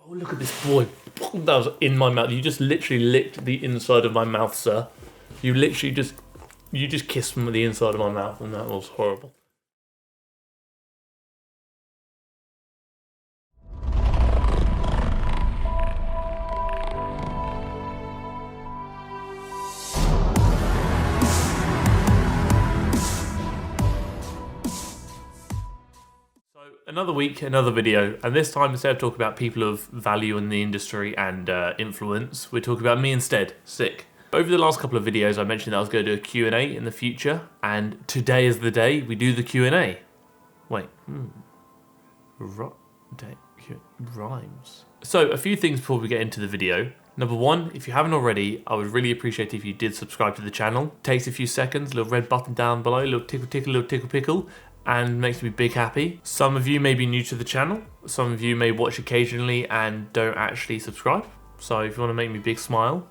Oh, look at this boy. That was in my mouth. You just literally licked the inside of my mouth, sir. You literally just kissed from the inside of my mouth, and that was horrible. Another week, another video, and this time instead of talking about people of value in the industry and influence, we're talking about me instead. Sick. Over the last couple of videos I mentioned that I was going to do a Q&A in the future, and today is the day we do the Q&A. Wait, rhymes. So a few things before we get into the video. Number one, if you haven't already, I would really appreciate it if you did subscribe to the channel. It takes a few seconds, little red button down below, little tickle tickle, little tickle pickle, and makes me big happy. Some of you may be new to the channel. Some of you may watch occasionally and don't actually subscribe. So if you want to make me big smile,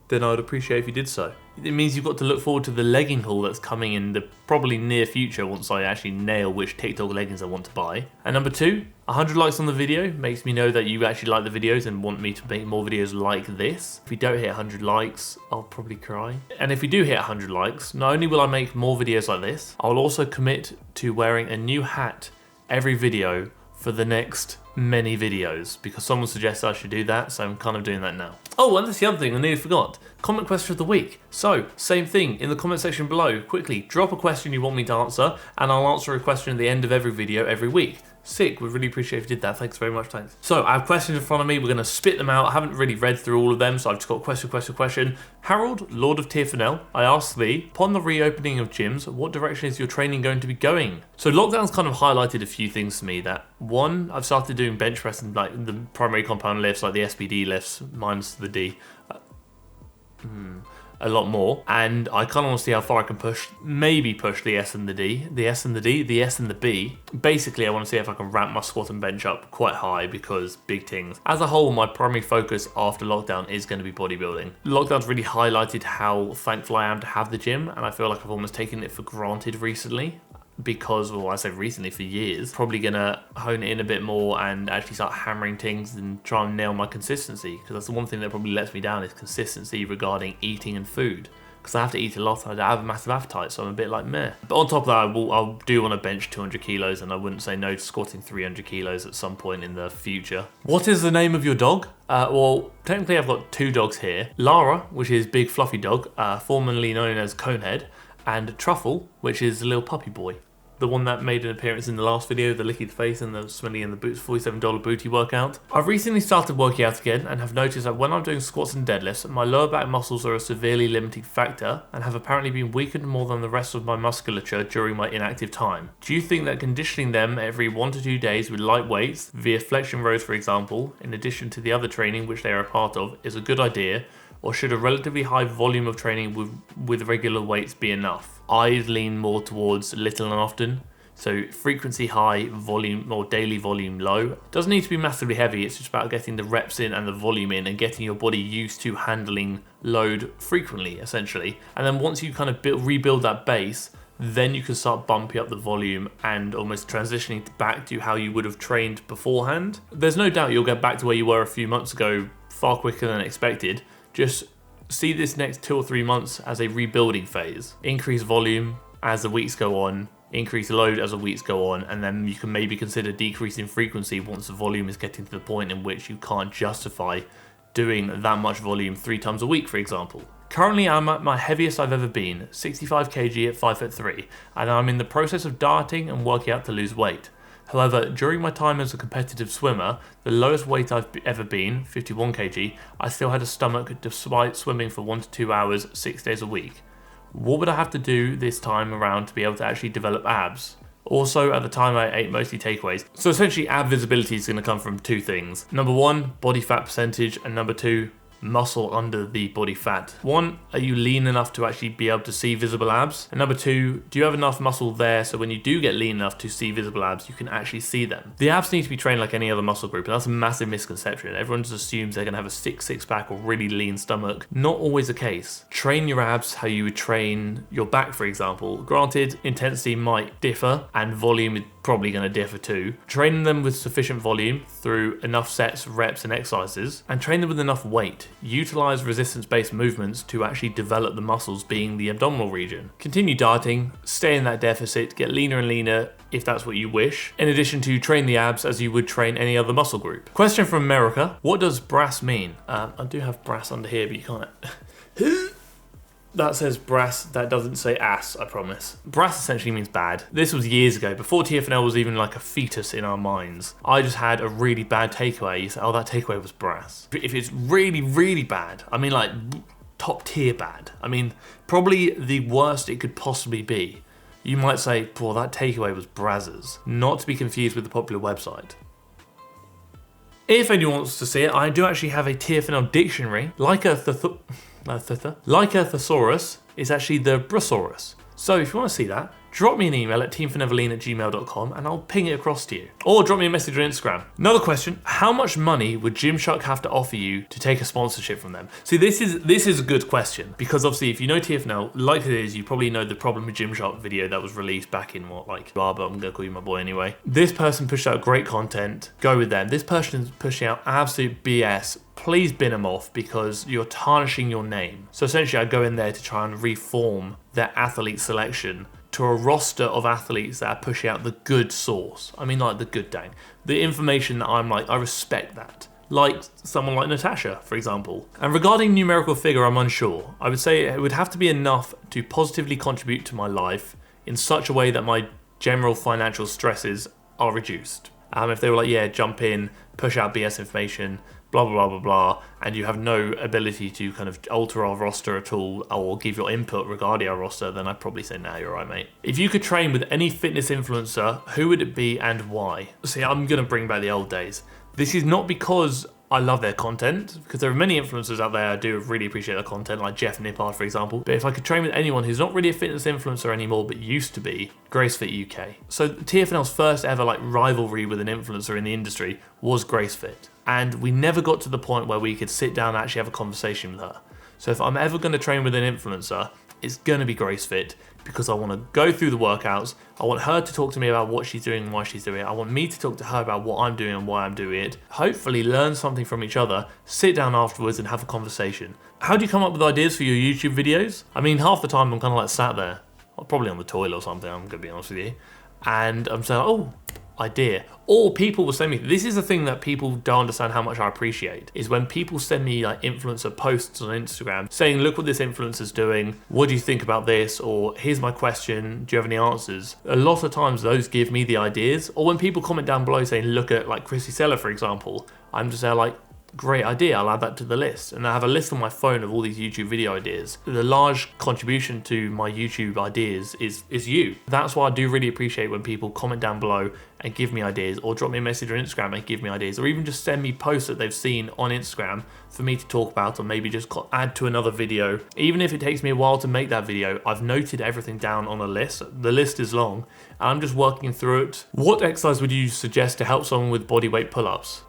then I would appreciate if you did so. It means you've got to look forward to the legging haul that's coming in the probably near future once I actually nail which TikTok leggings I want to buy. And number two, 100 likes on the video makes me know that you actually like the videos and want me to make more videos like this. If we don't hit 100 likes, I'll probably cry. And if we do hit 100 likes, not only will I make more videos like this, I'll also commit to wearing a new hat every video for the next many videos, because someone suggested I should do that, so I'm kind of doing that now. Oh, and that's the other thing I nearly forgot. Comment question of the week. So, same thing, in the comment section below, quickly drop a question you want me to answer, and I'll answer a question at the end of every video every week. Sick, we'd really appreciate if you did that. Thanks very much, thanks. So, I have questions in front of me, we're gonna spit them out. I haven't really read through all of them, so I've just got question. Harold, Lord of Tyrfenel, I ask thee, upon the reopening of gyms, what direction is your training going to be going? So lockdown's kind of highlighted a few things to me. That one, I've started doing bench press and like the primary compound lifts, like the SBD lifts, minus the D. A lot more, and I kind of want to see how far I can push, maybe push the S and the D, the S and the D, the S and the B. Basically, I want to see if I can ramp my squat and bench up quite high because big things. As a whole, my primary focus after lockdown is going to be bodybuilding. Lockdown's really highlighted how thankful I am to have the gym, and I feel like I've almost taken it for granted recently. Because, well, I say recently, for years, probably gonna hone it in a bit more and actually start hammering things and try and nail my consistency, because that's the one thing that probably lets me down is consistency regarding eating and food, because I have to eat a lot. I have a massive appetite, so I'm a bit like meh. But on top of that, I do want to bench 200 kilos, and I wouldn't say no to squatting 300 kilos at some point in the future. What is the name of your dog? Well, technically I've got two dogs here. Lara, which is big fluffy dog, formerly known as Conehead, and Truffle, which is a little puppy boy. The one that made an appearance in the last video, the licky the face and the smelly in the boots, $47 booty workout. I've recently started working out again and have noticed that when I'm doing squats and deadlifts, my lower back muscles are a severely limiting factor and have apparently been weakened more than the rest of my musculature during my inactive time. Do you think that conditioning them every 1 to 2 days with light weights, via flexion rows for example, in addition to the other training which they are a part of, is a good idea? Or should a relatively high volume of training with regular weights be enough? I lean more towards little and often. So frequency high, volume or daily volume low. Doesn't need to be massively heavy, it's just about getting the reps in and the volume in and getting your body used to handling load frequently, essentially. And then once you kind of rebuild that base, then you can start bumping up the volume and almost transitioning back to how you would have trained beforehand. There's no doubt you'll get back to where you were a few months ago far quicker than expected. Just see this next 2 or 3 months as a rebuilding phase. Increase volume as the weeks go on, increase load as the weeks go on, and then you can maybe consider decreasing frequency once the volume is getting to the point in which you can't justify doing that much volume 3 times a week, for example. Currently, I'm at my heaviest I've ever been, 65 kg at 5'3", and I'm in the process of dieting and working out to lose weight. However, during my time as a competitive swimmer, the lowest weight I've ever been, 51 kg, I still had a stomach despite swimming for 1 to 2 hours, 6 days a week. What would I have to do this time around to be able to actually develop abs? Also, at the time I ate mostly takeaways. So essentially ab visibility is going to come from 2 things. Number 1, body fat percentage, and number 2, muscle under the body fat. 1, are you lean enough to actually be able to see visible abs? And number 2, do you have enough muscle there so when you do get lean enough to see visible abs, you can actually see them? The abs need to be trained like any other muscle group, and that's a massive misconception. Everyone just assumes they're going to have a six pack or really lean stomach. Not always the case. Train your abs how you would train your back, for example. Granted, intensity might differ and volume probably going to differ too. Training them with sufficient volume through enough sets, reps and exercises, and train them with enough weight. Utilize resistance-based movements to actually develop the muscles, being the abdominal region. Continue dieting, stay in that deficit, get leaner and leaner if that's what you wish, in addition to train the abs as you would train any other muscle group. Question from America: what does brass mean? I do have brass under here, but you can't. That says brass, that doesn't say ass, I promise. Brass essentially means bad. This was years ago, before TFNL was even like a fetus in our minds. I just had a really bad takeaway. You say, oh, that takeaway was brass. If it's really, really bad, I mean like top tier bad. I mean, probably the worst it could possibly be. You might say, well, that takeaway was brazzers. Not to be confused with the popular website. If anyone wants to see it, I do actually have a TFNL dictionary, like a thesaurus is actually the Brosaurus. So if you want to see that, drop me an email at teamforneverlean@gmail.com and I'll ping it across to you. Or drop me a message on Instagram. Another question: how much money would Gymshark have to offer you to take a sponsorship from them? See, this is a good question, because obviously if you know TFNL, like it is, you probably know the problem with Gymshark video that was released back in but I'm gonna call you my boy anyway. This person pushed out great content, go with them. This person is pushing out absolute BS. Please bin them off, because you're tarnishing your name. So essentially I go in there to try and reform their athlete selection to a roster of athletes that are pushing out the good source. I mean like the good dang. The information that I'm like, I respect that. Like someone like Natacha, for example. And regarding numerical figure, I'm unsure. I would say it would have to be enough to positively contribute to my life in such a way that my general financial stresses are reduced. If they were like, yeah, jump in, push out BS information, blah, blah, blah, blah, blah, and you have no ability to kind of alter our roster at all or give your input regarding our roster, then I'd probably say, nah, you're right, mate. If you could train with any fitness influencer, who would it be and why? See, I'm going to bring back the old days. This is not because I love their content, because there are many influencers out there I do really appreciate their content, like Jeff Nippard, for example. But if I could train with anyone who's not really a fitness influencer anymore, but used to be, GraceFitUk. So TFNL's first ever like rivalry with an influencer in the industry was GraceFit. And we never got to the point where we could sit down and actually have a conversation with her. So if I'm ever going to train with an influencer, it's going to be GraceFit, because I want to go through the workouts. I want her to talk to me about what she's doing and why she's doing it. I want me to talk to her about what I'm doing and why I'm doing it. Hopefully learn something from each other, sit down afterwards and have a conversation. How do you come up with ideas for your YouTube videos? I mean, half the time I'm kind of like sat there, probably on the toilet or something, I'm going to be honest with you. And I'm saying, oh, idea. Or people will send me, this is the thing that people don't understand how much I appreciate, is when people send me like influencer posts on Instagram saying, look what this influencer's doing, what do you think about this, or here's my question, do you have any answers? A lot of times those give me the ideas. Or when people comment down below saying, look at like Chrissy Seller, for example, I'm just there like, great idea, I'll add that to the list. And I have a list on my phone of all these YouTube video ideas. The large contribution to my YouTube ideas is you. That's why I do really appreciate when people comment down below and give me ideas, or drop me a message on Instagram and give me ideas, or even just send me posts that they've seen on Instagram for me to talk about, or maybe just add to another video. Even if it takes me a while to make that video, I've noted everything down on a list. The list is long, and I'm just working through it. What exercise would you suggest to help someone with bodyweight pull-ups?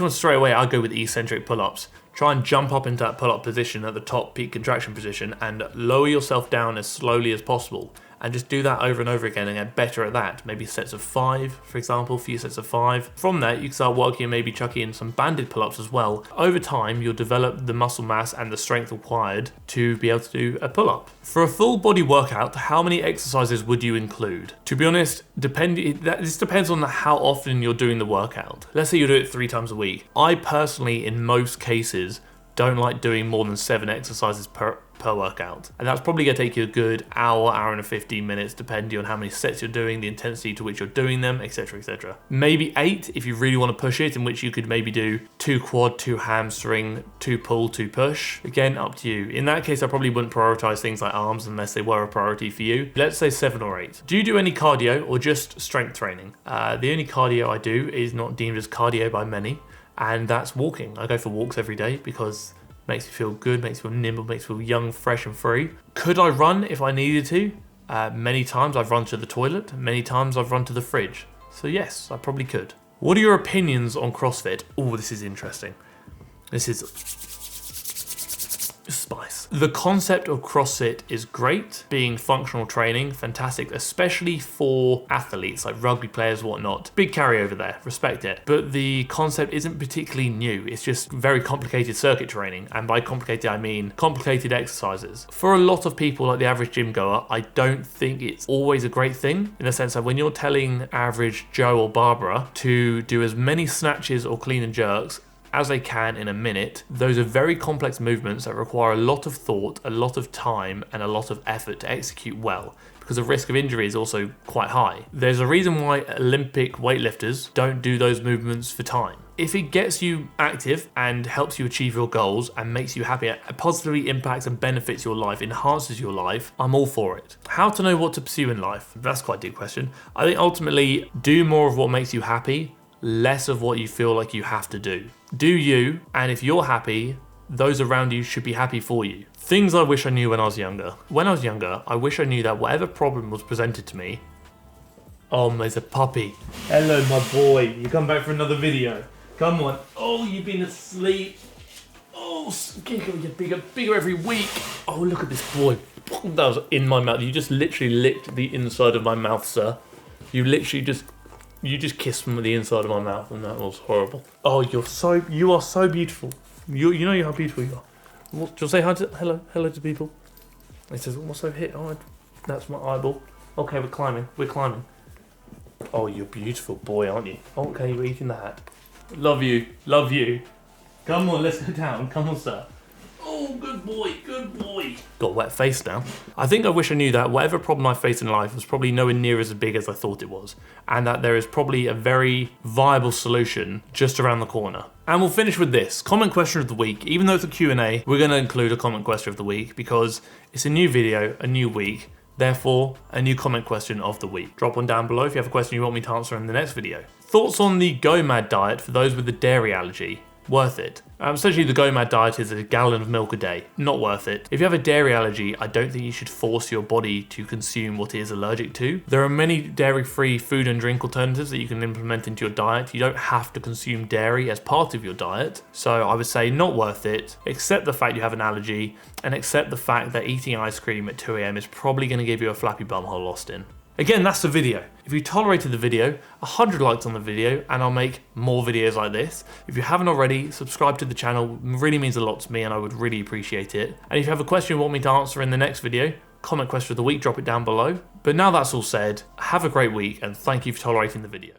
Straight away, I'd go with eccentric pull-ups. Try and jump up into that pull-up position at the top peak contraction position and lower yourself down as slowly as possible. And just do that over and over again and get better at that. Maybe sets of 5, for example, a few sets of 5. From there, you can start working and maybe chucking in some banded pull-ups as well. Over time, you'll develop the muscle mass and the strength required to be able to do a pull-up. For a full body workout, how many exercises would you include? To be honest, this depends on how often you're doing the workout. Let's say you do it 3 times a week. I personally, in most cases, don't like doing more than 7 exercises per workout. And that's probably going to take you a good hour and 15 minutes, depending on how many sets you're doing, the intensity to which you're doing them, etc, etc. Maybe 8 if you really want to push it, in which you could maybe do 2 quad, 2 hamstring, 2 pull, 2 push. Again, up to you. In that case, I probably wouldn't prioritize things like arms unless they were a priority for you. Let's say 7 or 8. Do you do any cardio or just strength training? The only cardio I do is not deemed as cardio by many, and that's walking. I go for walks every day because makes me feel good, makes me feel nimble, makes me feel young, fresh and free. Could I run if I needed to? Many times I've run to the toilet, many times I've run to the fridge. So yes, I probably could. What are your opinions on CrossFit? Oh, this is interesting. This is Spice. The concept of CrossFit is great, being functional training, fantastic, especially for athletes like rugby players, whatnot. Big carryover there, respect it. But the concept isn't particularly new, it's just very complicated circuit training, and by complicated I mean complicated exercises. For a lot of people like the average gym goer, I don't think it's always a great thing, in the sense that when you're telling average Joe or Barbara to do as many snatches or clean and jerks as they can in a minute, those are very complex movements that require a lot of thought, a lot of time, and a lot of effort to execute well, because the risk of injury is also quite high. There's a reason why Olympic weightlifters don't do those movements for time. If it gets you active and helps you achieve your goals and makes you happy, it positively impacts and benefits your life, enhances your life, I'm all for it. How to know what to pursue in life? That's quite a deep question. I think ultimately, do more of what makes you happy, less of what you feel like you have to do. Do you, and if you're happy, those around you should be happy for you. Things I wish I knew when I was younger. When I was younger, I wish I knew that whatever problem was presented to me... Oh, there's a puppy. Hello, my boy. You come back for another video. Come on. Oh, you've been asleep. Oh, you're bigger every week. Oh, look at this boy. That was in my mouth. You just literally licked the inside of my mouth, sir. You literally just... You just kissed me with the inside of my mouth, and that was horrible. Oh, you are so beautiful. You know how beautiful you are. Do you say hi to hello to people? It says, what's over here? Oh, that's my eyeball. Okay, we're climbing. Oh, you're a beautiful boy, aren't you? Okay, you're eating the hat. Love you. Come on, let's go down. Come on, sir. Oh, good boy. Got a wet face now. I think I wish I knew that whatever problem I faced in life was probably nowhere near as big as I thought it was, and that there is probably a very viable solution just around the corner. And we'll finish with this, comment question of the week. Even though it's a Q&A, we're going to include a comment question of the week because it's a new video, a new week, therefore a new comment question of the week. Drop one down below if you have a question you want me to answer in the next video. Thoughts on the Go Mad diet for those with a dairy allergy? Worth it. Essentially, the Go Mad diet is a gallon of milk a day. Not worth it. If you have a dairy allergy, I don't think you should force your body to consume what it is allergic to. There are many dairy-free food and drink alternatives that you can implement into your diet. You don't have to consume dairy as part of your diet. So I would say not worth it. Accept the fact you have an allergy, and accept the fact that eating ice cream at 2 AM is probably going to give you a flappy bumhole lost in. Again, that's the video. If you tolerated the video, 100 likes on the video, and I'll make more videos like this. If you haven't already, subscribe to the channel. It really means a lot to me, and I would really appreciate it. And if you have a question you want me to answer in the next video, comment question of the week, drop it down below. But now that's all said, have a great week, and thank you for tolerating the video.